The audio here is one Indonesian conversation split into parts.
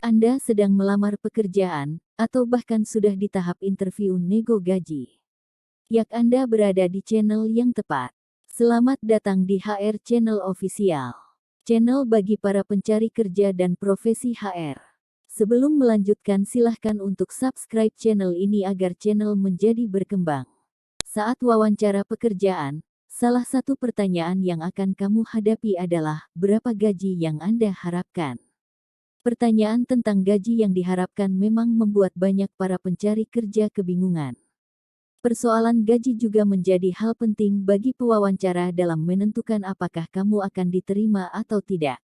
Anda sedang melamar pekerjaan, atau bahkan sudah di tahap interview nego gaji. Anda berada di channel yang tepat. Selamat datang di HR Channel Official. Channel bagi para pencari kerja dan profesi HR. Sebelum melanjutkan silahkan untuk subscribe channel ini agar channel menjadi berkembang. Saat wawancara pekerjaan, salah satu pertanyaan yang akan kamu hadapi adalah, berapa gaji yang Anda harapkan? Pertanyaan tentang gaji yang diharapkan memang membuat banyak para pencari kerja kebingungan. Persoalan gaji juga menjadi hal penting bagi pewawancara dalam menentukan apakah kamu akan diterima atau tidak.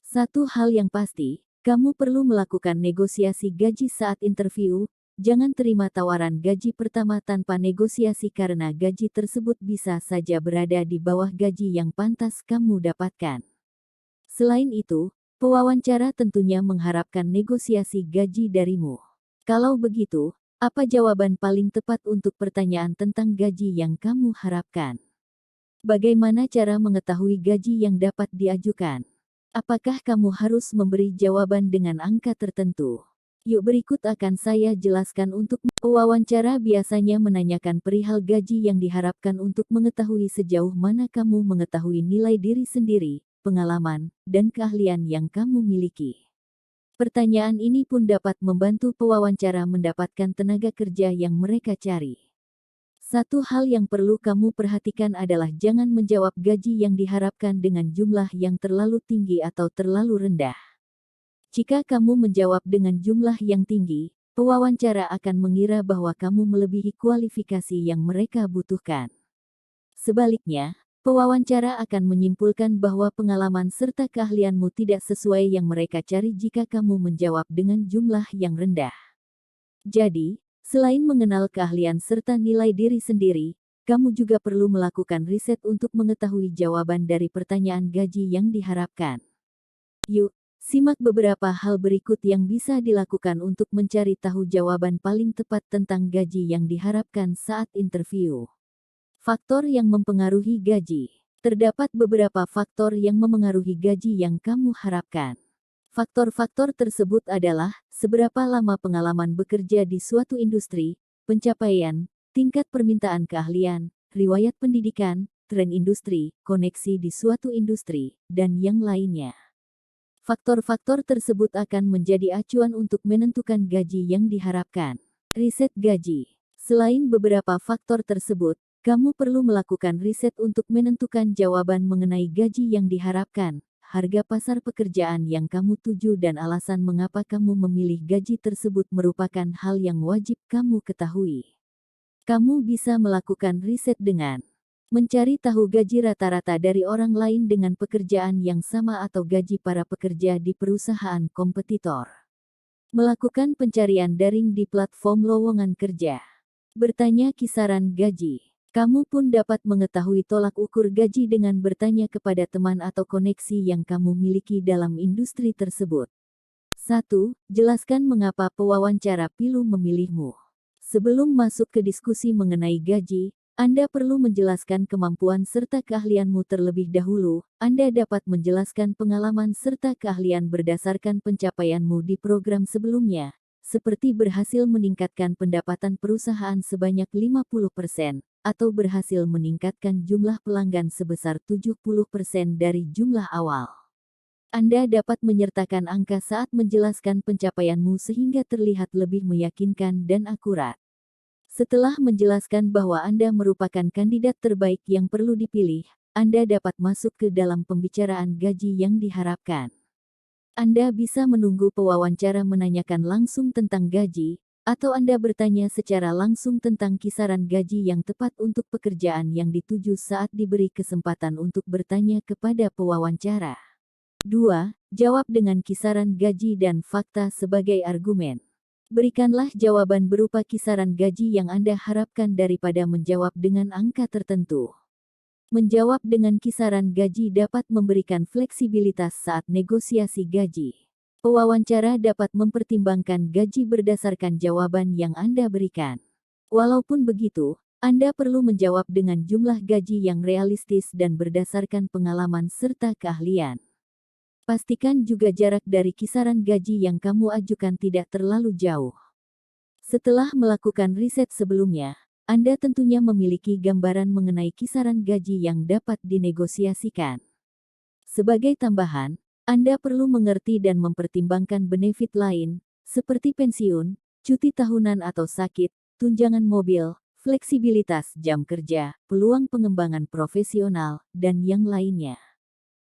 Satu hal yang pasti, kamu perlu melakukan negosiasi gaji saat interview. Jangan terima tawaran gaji pertama tanpa negosiasi karena gaji tersebut bisa saja berada di bawah gaji yang pantas kamu dapatkan. Selain itu, pewawancara tentunya mengharapkan negosiasi gaji darimu. Kalau begitu, apa jawaban paling tepat untuk pertanyaan tentang gaji yang kamu harapkan? Bagaimana cara mengetahui gaji yang dapat diajukan? Apakah kamu harus memberi jawaban dengan angka tertentu? Yuk berikut akan saya jelaskan untuk pewawancara biasanya menanyakan perihal gaji yang diharapkan untuk mengetahui sejauh mana kamu mengetahui nilai diri sendiri, pengalaman, dan keahlian yang kamu miliki. Pertanyaan ini pun dapat membantu pewawancara mendapatkan tenaga kerja yang mereka cari. Satu hal yang perlu kamu perhatikan adalah jangan menjawab gaji yang diharapkan dengan jumlah yang terlalu tinggi atau terlalu rendah. Jika kamu menjawab dengan jumlah yang tinggi, pewawancara akan mengira bahwa kamu melebihi kualifikasi yang mereka butuhkan. Sebaliknya, pewawancara akan menyimpulkan bahwa pengalaman serta keahlianmu tidak sesuai yang mereka cari jika kamu menjawab dengan jumlah yang rendah. Jadi, selain mengenal keahlian serta nilai diri sendiri, kamu juga perlu melakukan riset untuk mengetahui jawaban dari pertanyaan gaji yang diharapkan. Yuk, simak beberapa hal berikut yang bisa dilakukan untuk mencari tahu jawaban paling tepat tentang gaji yang diharapkan saat interview. Faktor yang mempengaruhi gaji. Terdapat beberapa faktor yang memengaruhi gaji yang kamu harapkan. Faktor-faktor tersebut adalah, seberapa lama pengalaman bekerja di suatu industri, pencapaian, tingkat permintaan keahlian, riwayat pendidikan, tren industri, koneksi di suatu industri, dan yang lainnya. Faktor-faktor tersebut akan menjadi acuan untuk menentukan gaji yang diharapkan. Riset gaji. Selain beberapa faktor tersebut, kamu perlu melakukan riset untuk menentukan jawaban mengenai gaji yang diharapkan, harga pasar pekerjaan yang kamu tuju dan alasan mengapa kamu memilih gaji tersebut merupakan hal yang wajib kamu ketahui. Kamu bisa melakukan riset dengan mencari tahu gaji rata-rata dari orang lain dengan pekerjaan yang sama atau gaji para pekerja di perusahaan kompetitor. Melakukan pencarian daring di platform lowongan kerja. Bertanya kisaran gaji. Kamu pun dapat mengetahui tolak ukur gaji dengan bertanya kepada teman atau koneksi yang kamu miliki dalam industri tersebut. 1. Jelaskan mengapa pewawancara pilu memilihmu. Sebelum masuk ke diskusi mengenai gaji, Anda perlu menjelaskan kemampuan serta keahlianmu terlebih dahulu. Anda dapat menjelaskan pengalaman serta keahlian berdasarkan pencapaianmu di program sebelumnya, seperti berhasil meningkatkan pendapatan perusahaan sebanyak 50%, atau berhasil meningkatkan jumlah pelanggan sebesar 70% dari jumlah awal. Anda dapat menyertakan angka saat menjelaskan pencapaianmu sehingga terlihat lebih meyakinkan dan akurat. Setelah menjelaskan bahwa Anda merupakan kandidat terbaik yang perlu dipilih, Anda dapat masuk ke dalam pembicaraan gaji yang diharapkan. Anda bisa menunggu pewawancara menanyakan langsung tentang gaji, atau Anda bertanya secara langsung tentang kisaran gaji yang tepat untuk pekerjaan yang dituju saat diberi kesempatan untuk bertanya kepada pewawancara. 2. Jawab dengan kisaran gaji dan fakta sebagai argumen. Berikanlah jawaban berupa kisaran gaji yang Anda harapkan daripada menjawab dengan angka tertentu. Menjawab dengan kisaran gaji dapat memberikan fleksibilitas saat negosiasi gaji. Pewawancara dapat mempertimbangkan gaji berdasarkan jawaban yang Anda berikan. Walaupun begitu, Anda perlu menjawab dengan jumlah gaji yang realistis dan berdasarkan pengalaman serta keahlian. Pastikan juga jarak dari kisaran gaji yang kamu ajukan tidak terlalu jauh. Setelah melakukan riset sebelumnya, Anda tentunya memiliki gambaran mengenai kisaran gaji yang dapat dinegosiasikan. Sebagai tambahan, Anda perlu mengerti dan mempertimbangkan benefit lain, seperti pensiun, cuti tahunan atau sakit, tunjangan mobil, fleksibilitas jam kerja, peluang pengembangan profesional, dan yang lainnya.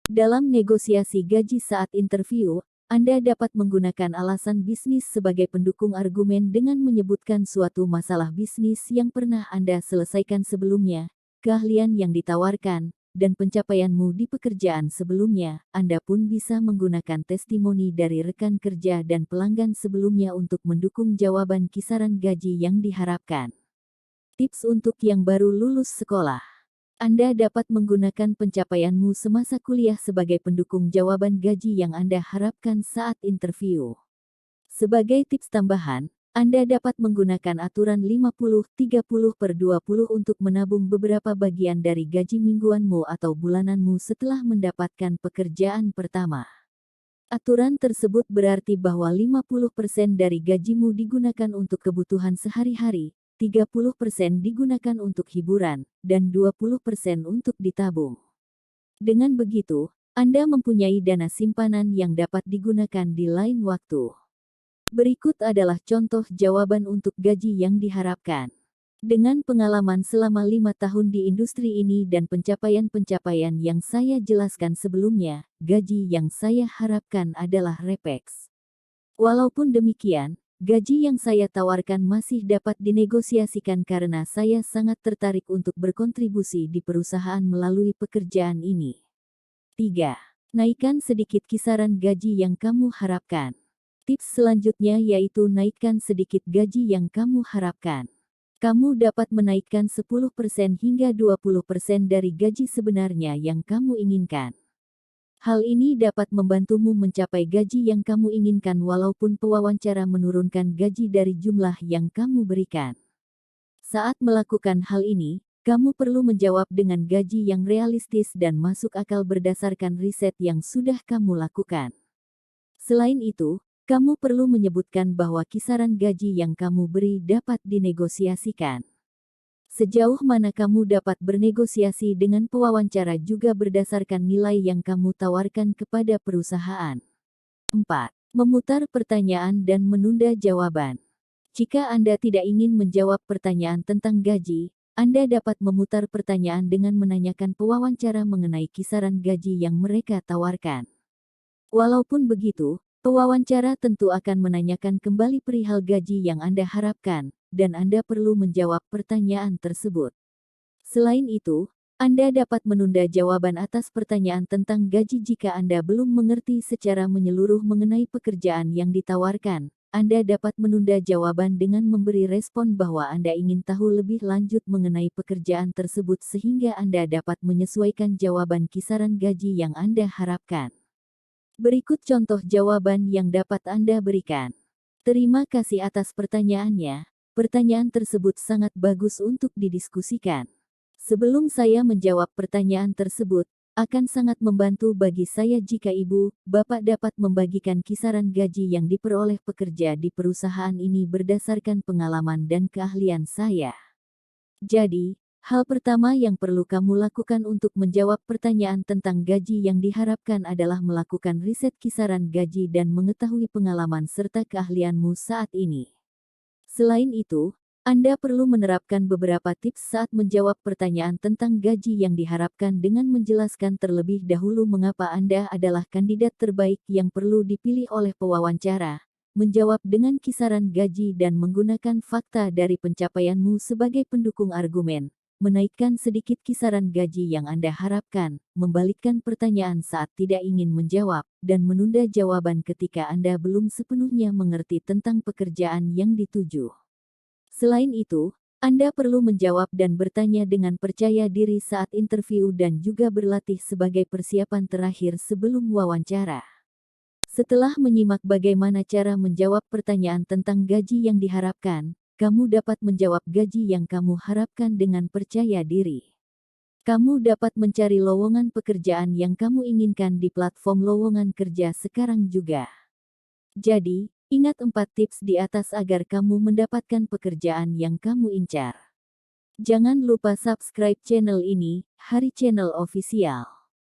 Dalam negosiasi gaji saat interview, Anda dapat menggunakan alasan bisnis sebagai pendukung argumen dengan menyebutkan suatu masalah bisnis yang pernah Anda selesaikan sebelumnya, keahlian yang ditawarkan, dan pencapaianmu di pekerjaan sebelumnya. Anda pun bisa menggunakan testimoni dari rekan kerja dan pelanggan sebelumnya untuk mendukung jawaban kisaran gaji yang diharapkan. Tips untuk yang baru lulus sekolah. Anda dapat menggunakan pencapaianmu semasa kuliah sebagai pendukung jawaban gaji yang Anda harapkan saat interview. Sebagai tips tambahan, Anda dapat menggunakan aturan 50-30/20 untuk menabung beberapa bagian dari gaji mingguanmu atau bulananmu setelah mendapatkan pekerjaan pertama. Aturan tersebut berarti bahwa 50% dari gajimu digunakan untuk kebutuhan sehari-hari, 30% digunakan untuk hiburan, dan 20% untuk ditabung. Dengan begitu, Anda mempunyai dana simpanan yang dapat digunakan di lain waktu. Berikut adalah contoh jawaban untuk gaji yang diharapkan. Dengan pengalaman selama 5 tahun di industri ini dan pencapaian-pencapaian yang saya jelaskan sebelumnya, gaji yang saya harapkan adalah Repex. Walaupun demikian, gaji yang saya tawarkan masih dapat dinegosiasikan karena saya sangat tertarik untuk berkontribusi di perusahaan melalui pekerjaan ini. 3. Naikkan sedikit kisaran gaji yang kamu harapkan. Tips selanjutnya yaitu naikkan sedikit gaji yang kamu harapkan. Kamu dapat menaikkan 10% hingga 20% dari gaji sebenarnya yang kamu inginkan. Hal ini dapat membantumu mencapai gaji yang kamu inginkan walaupun pewawancara menurunkan gaji dari jumlah yang kamu berikan. Saat melakukan hal ini, kamu perlu menjawab dengan gaji yang realistis dan masuk akal berdasarkan riset yang sudah kamu lakukan. Selain itu, kamu perlu menyebutkan bahwa kisaran gaji yang kamu beri dapat dinegosiasikan. Sejauh mana kamu dapat bernegosiasi dengan pewawancara juga berdasarkan nilai yang kamu tawarkan kepada perusahaan. 4. Memutar pertanyaan dan menunda jawaban. Jika Anda tidak ingin menjawab pertanyaan tentang gaji, Anda dapat memutar pertanyaan dengan menanyakan pewawancara mengenai kisaran gaji yang mereka tawarkan. Walaupun begitu, pewawancara tentu akan menanyakan kembali perihal gaji yang Anda harapkan, dan Anda perlu menjawab pertanyaan tersebut. Selain itu, Anda dapat menunda jawaban atas pertanyaan tentang gaji jika Anda belum mengerti secara menyeluruh mengenai pekerjaan yang ditawarkan. Anda dapat menunda jawaban dengan memberi respon bahwa Anda ingin tahu lebih lanjut mengenai pekerjaan tersebut sehingga Anda dapat menyesuaikan jawaban kisaran gaji yang Anda harapkan. Berikut contoh jawaban yang dapat Anda berikan. Terima kasih atas pertanyaannya. Pertanyaan tersebut sangat bagus untuk didiskusikan. Sebelum saya menjawab pertanyaan tersebut, akan sangat membantu bagi saya jika Ibu, Bapak dapat membagikan kisaran gaji yang diperoleh pekerja di perusahaan ini berdasarkan pengalaman dan keahlian saya. Jadi, hal pertama yang perlu kamu lakukan untuk menjawab pertanyaan tentang gaji yang diharapkan adalah melakukan riset kisaran gaji dan mengetahui pengalaman serta keahlianmu saat ini. Selain itu, Anda perlu menerapkan beberapa tips saat menjawab pertanyaan tentang gaji yang diharapkan dengan menjelaskan terlebih dahulu mengapa Anda adalah kandidat terbaik yang perlu dipilih oleh pewawancara, menjawab dengan kisaran gaji dan menggunakan fakta dari pencapaianmu sebagai pendukung argumen, menaikkan sedikit kisaran gaji yang Anda harapkan, membalikkan pertanyaan saat tidak ingin menjawab, dan menunda jawaban ketika Anda belum sepenuhnya mengerti tentang pekerjaan yang dituju. Selain itu, Anda perlu menjawab dan bertanya dengan percaya diri saat interview dan juga berlatih sebagai persiapan terakhir sebelum wawancara. Setelah menyimak bagaimana cara menjawab pertanyaan tentang gaji yang diharapkan, kamu dapat menjawab gaji yang kamu harapkan dengan percaya diri. Kamu dapat mencari lowongan pekerjaan yang kamu inginkan di platform lowongan kerja sekarang juga. Jadi, ingat 4 tips di atas agar kamu mendapatkan pekerjaan yang kamu incar. Jangan lupa subscribe channel ini, Hari Channel Official.